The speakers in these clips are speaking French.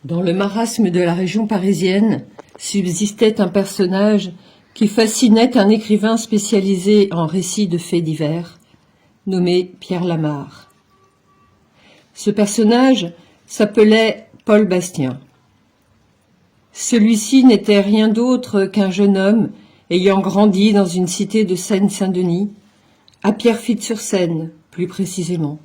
Dans le marasme de la région parisienne subsistait un personnage qui fascinait un écrivain spécialisé en récits de faits divers, nommé Pierre Lamarre. Ce personnage s'appelait Paul Bastien. Celui-ci n'était rien d'autre qu'un jeune homme ayant grandi dans une cité de Seine-Saint-Denis, à Pierrefitte-sur-Seine, plus précisément.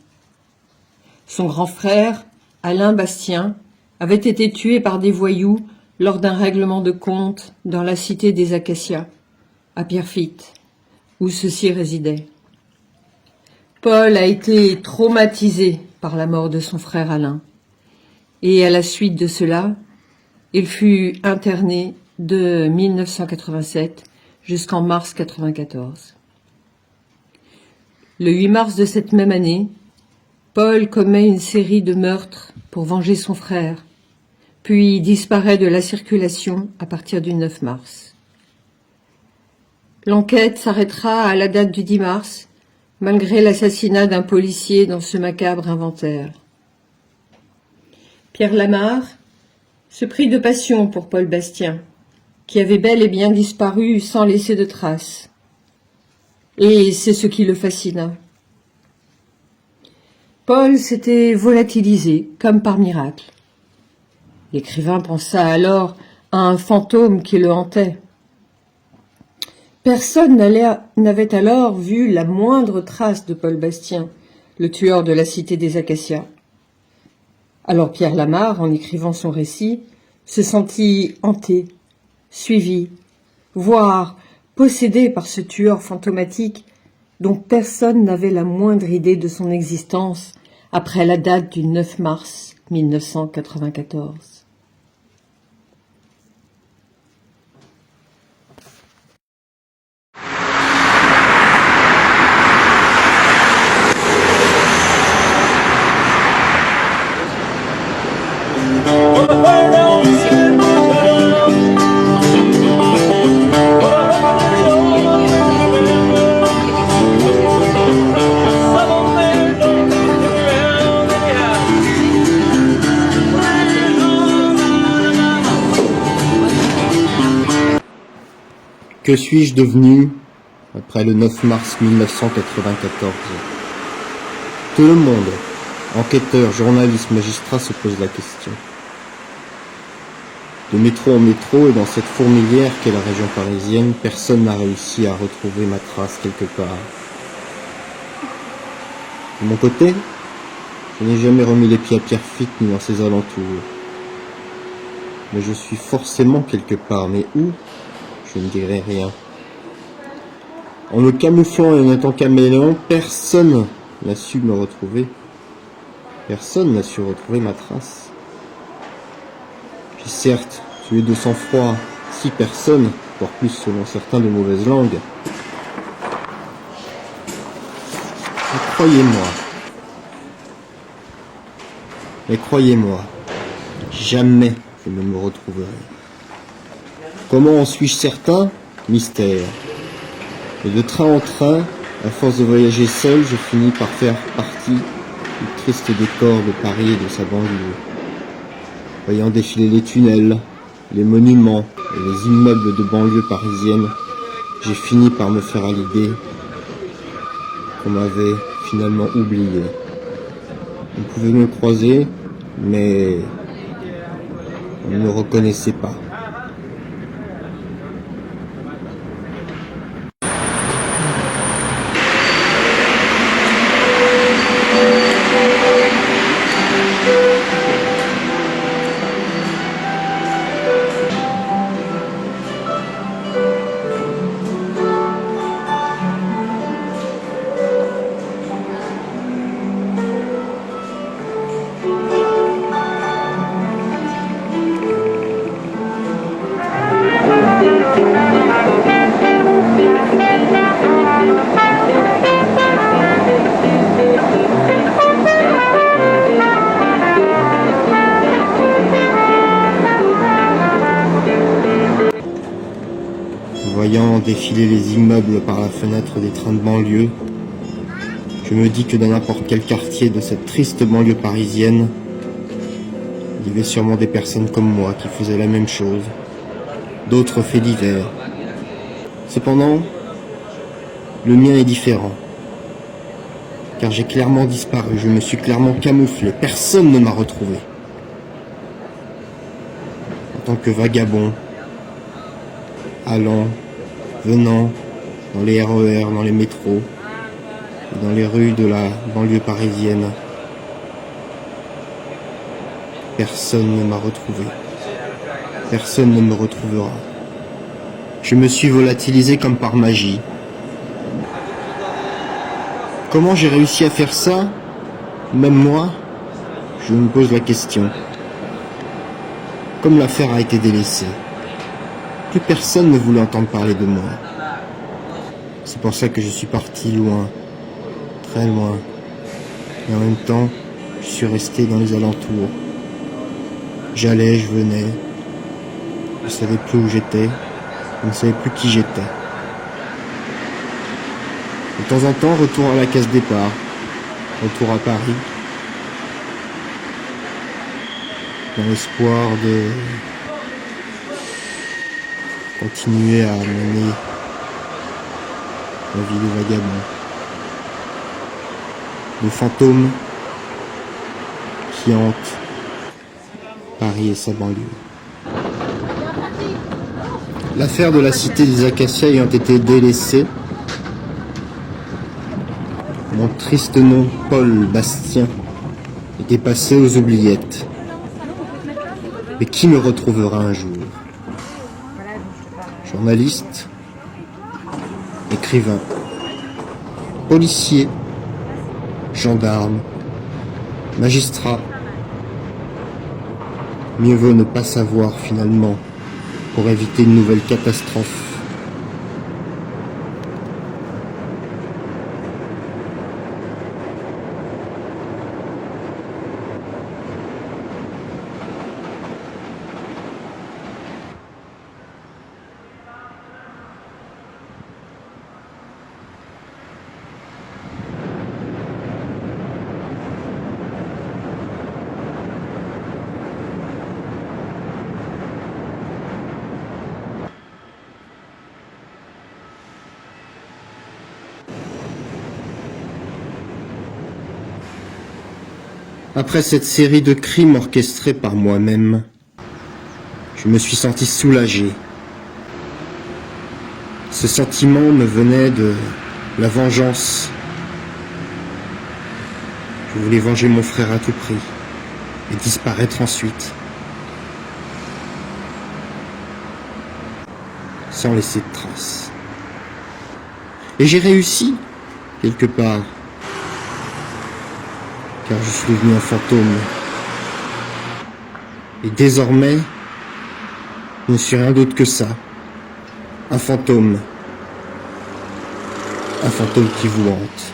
Son grand frère, Alain Bastien, avait été tué par des voyous lors d'un règlement de compte dans la cité des Acacias, à Pierrefitte, où ceux-ci résidaient. Paul a été traumatisé par la mort de son frère Alain, et à la suite de cela, il fut interné de 1987 jusqu'en mars 1994. Le 8 mars de cette même année, Paul commet une série de meurtres pour venger son frère, puis disparaît de la circulation à partir du 9 mars. L'enquête s'arrêtera à la date du 10 mars, malgré l'assassinat d'un policier dans ce macabre inventaire. Pierre Lamarre se prit de passion pour Paul Bastien, qui avait bel et bien disparu sans laisser de traces. Et c'est ce qui le fascina. Paul s'était volatilisé, comme par miracle. L'écrivain pensa alors à un fantôme qui le hantait. Personne n'avait alors vu la moindre trace de Paul Bastien, le tueur de la cité des Acacias. Alors Pierre Lamarre, en écrivant son récit, se sentit hanté, suivi, voire possédé par ce tueur fantomatique dont personne n'avait la moindre idée de son existence après la date du 9 mars 1994. Que suis-je devenu après le 9 mars 1994 ? Tout le monde, enquêteurs, journalistes, magistrats, se pose la question. De métro en métro et dans cette fourmilière qu'est la région parisienne, personne n'a réussi à retrouver ma trace quelque part. De mon côté, je n'ai jamais remis les pieds à Pierrefitte ni dans ses alentours. Mais je suis forcément quelque part, mais où ? Je ne dirai rien. En me camouflant et en étant caméléon, personne n'a su me retrouver. Personne n'a su retrouver ma trace. J'ai certes tué de sang-froid 6 personnes, voire plus selon certains de mauvaise langue. Mais croyez-moi, jamais je ne me retrouverai. Comment en suis-je certain ? Mystère. Et de train en train, à force de voyager seul, je finis par faire partie du triste décor de Paris et de sa banlieue. Voyant défiler les tunnels, les monuments et les immeubles de banlieue parisienne, j'ai fini par me faire à l'idée qu'on m'avait finalement oublié. On pouvait me croiser, mais on ne me reconnaissait pas. Voyant défiler les immeubles par la fenêtre des trains de banlieue, je me dis que dans n'importe quel quartier de cette triste banlieue parisienne, Il y avait sûrement des personnes comme moi qui faisaient la même chose, d'autres faits divers. Cependant, le mien est différent, car j'ai clairement disparu, je me suis clairement camouflé, personne ne m'a retrouvé. En tant que vagabond, allant, venant, dans les RER, dans les métros, et dans les rues de la banlieue parisienne, personne ne m'a retrouvé. Personne ne me retrouvera. Je me suis volatilisé comme par magie. Comment j'ai réussi à faire ça? Même moi, je me pose la question. Comme l'affaire a été délaissée, plus personne ne voulait entendre parler de moi. C'est pour ça que je suis parti loin, très loin. Et en même temps, je suis resté dans les alentours. J'allais, je venais. Je ne savais plus où j'étais. Je ne savais plus qui j'étais. De temps en temps, retour à la case départ. Retour à Paris. Dans l'espoir de continuer à mener la vie de vagabond. De fantômes qui hantent Paris et sa banlieue. L'affaire de la cité des Acacias ayant été délaissée, mon triste nom, Paul Bastien, était passé aux oubliettes. Mais qui me retrouvera un jour? Journaliste, écrivain, policier, gendarme, magistrat. Mieux vaut ne pas savoir finalement pour éviter une nouvelle catastrophe. Après cette série de crimes orchestrés par moi-même, je me suis senti soulagé. Ce sentiment me venait de la vengeance. Je voulais venger mon frère à tout prix et disparaître ensuite, sans laisser de traces. Et j'ai réussi, quelque part. Car je suis devenu un fantôme. Et désormais, je ne suis rien d'autre que ça. Un fantôme. Un fantôme qui vous hante.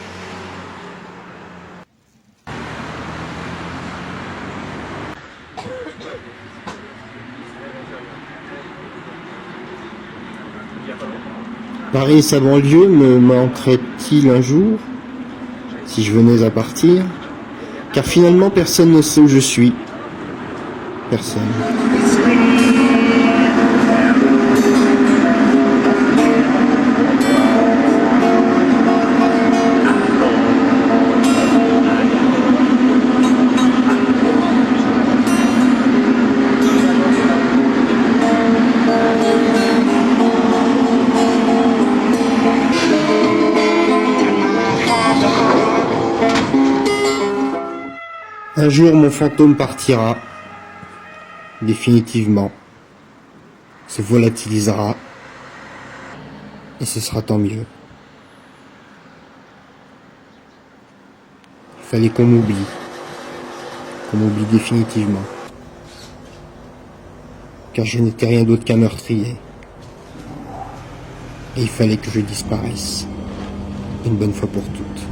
Paris et sa banlieue me manquerait-il un jour, si je venais à partir? Car finalement, personne ne sait où je suis. Personne. Un jour, mon fantôme partira, définitivement, se volatilisera, et ce sera tant mieux. Il fallait qu'on m'oublie définitivement, car je n'étais rien d'autre qu'un meurtrier, et il fallait que je disparaisse, une bonne fois pour toutes.